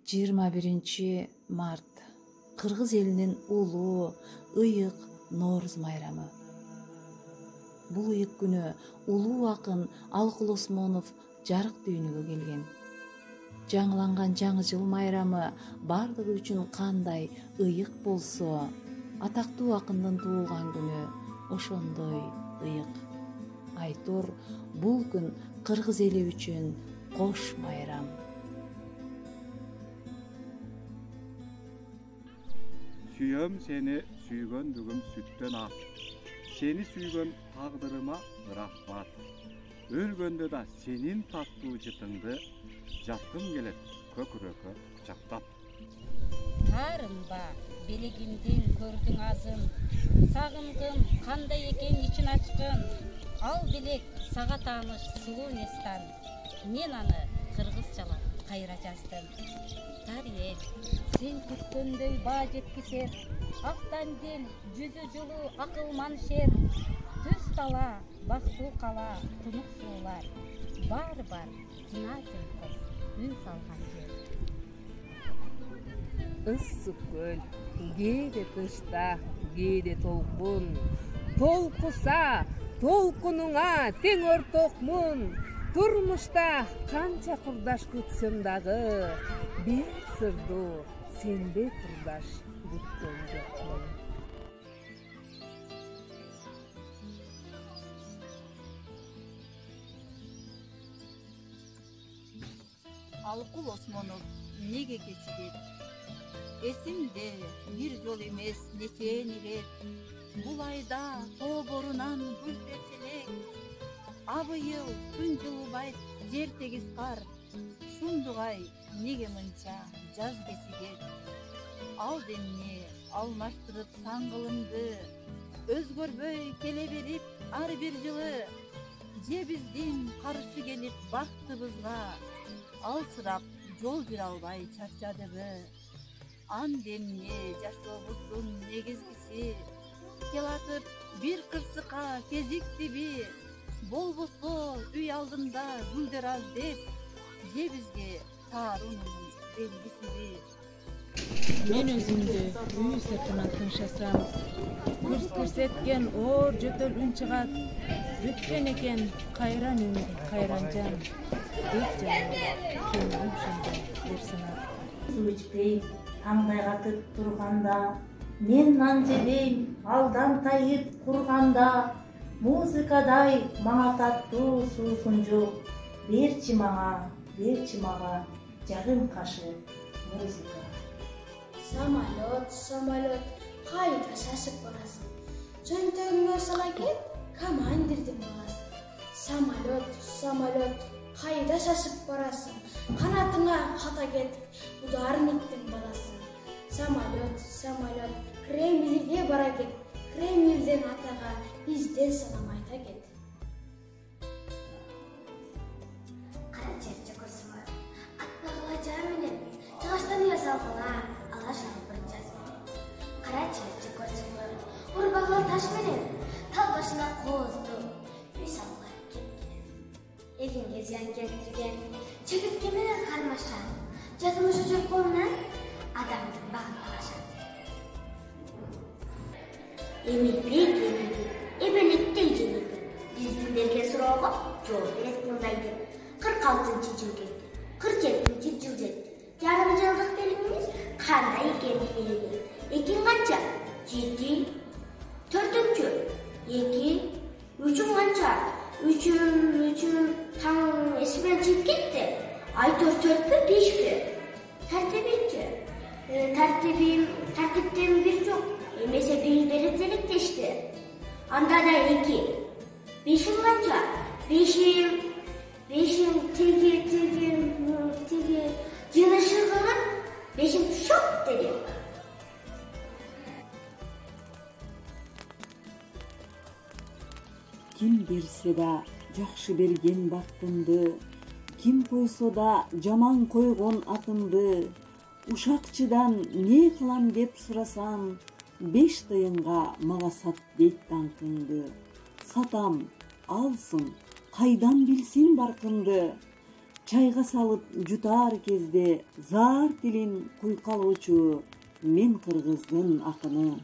21-март Кыргыз элинин улуу, ыйык Нооруз майрамы. Бул ыйык күнү улуу акын Алкул Осмонов жарык дүйнөгө келген. Жаңыланган жаңы жыл майрамы бардыгы үчүн кандай ыйык болсо, атактуу акындын туулган күнү ошондой ыйык. Айтор, бул күн кыргыз эли үчүн кош майрам. Сүйөм сени сүйгөндүгүм сүттөн ак. Сени сүйгөн тагдырыма рахмат. Өлгөндө да сенин таттуу жытыңды жаткым келет көкүрөккө кучактап. Тарымба белегимдин көрдүң азын, сагынгым кандай экен ичин ачкын. Ал белек сага тааныш сулуу нестан, мен аны кыргызчалап кайра жаздым. Тарел, сен күткөндөй баа жеткисер, актан дел жүзү жылуу акыл маншер. Түз тала, бактуу кала, тунук суулар, бар тынатын кыз, үн салган жер. Issık göl, keyde kışta, keyde толкун. Толкуса, толкунуңа тең ортокмун. Турмушта канча курдаш күтсөм дагы, бир сырдуу сенде курдаш күткөн жокмун. Алкул Осмонов неге кечирет? Эсимде бир жол эмес нече ирет. Бул айда тоо борунан гүл терселек. Абыйыл күн жылубайт, жер тегиз кар. Шундугай неге мынча жаз кечигет? Ал демне алмаштырып саңгылымды, өзгөрбөй келе берип ар бир жылы. Же биздин каршы келип бактыбызга, алсырап жол жүрө албай чарчадыбы? Андемне жашообуздун негизгиси, келатып бир кырсыкка кезиктиби? Болбосо үй алдында гүлдөр аз деп, же бизге таарунун белгисиби? Мен өзүмдү үй сыртынан тыңшасам, күрс көрсөткөн оор жөтөл үн чыгат. Өткөн экен кайран үн, кайран жан. Деп жаным, көңүлүм ошондой бир сынат. Суу ичпей, таңдай катып турганда, мен нан жебейм, алдан тайып курганда, музыкадай мага таттуу суусунжу, берчи мага жарым кашык музыка. Самолет, самолет, кайда шашып барасың? Жөнтөгүңө сала кет, командирдин баласы. Самолет, самолет, кайда шашып барасың? Канатыңа ката кетип, ударниктин баласы. Самолет, самолет, Кремльге бара кет. Кремльден атага бизден салам айта кет. Кара черче көрсөңөр, атпагыла жар менен жагыштан уя салгыла, ала шалбыр жаз менен. Кара черче көрсөңөр, урбагыла таш менен тал башына коозду үй салгыла кеткен. Элинге зыян келтирген чегиртке менен кармашат, жазмышы жок колунан адамдын багын алышат. Эмилбек, эбелектей жеңилбек, биздин берген суроого жооп берет мындай деп. 46-жыл кетти, 47-жыл жетти. Жарым жылдык белгиңиз кандай экенин билели. Экин канча? 7. 4-чү? 2. 3 канча? 3 таң эсимен чыгып кетти. Айтор 4-пү, 5-пү? Тартибинчи? Тартиптен бир жок. Эмесе бир берип делектешти. Анда да 2. 5 канча? 5 тиги жынышы кылып, 5 шоп деди. Ким берсе да жакшы берген бактымды, ким койсо да жаман койгон атымды, ушакчыдан не кылам деп сурасам, 5 тыйынга мага сат дейт даңкыңды. Сатам, алсын, кайдан билсин баркыңды. чайга салып жутар кезде зар тилин куйкалоочу мен кыргыздын акыны.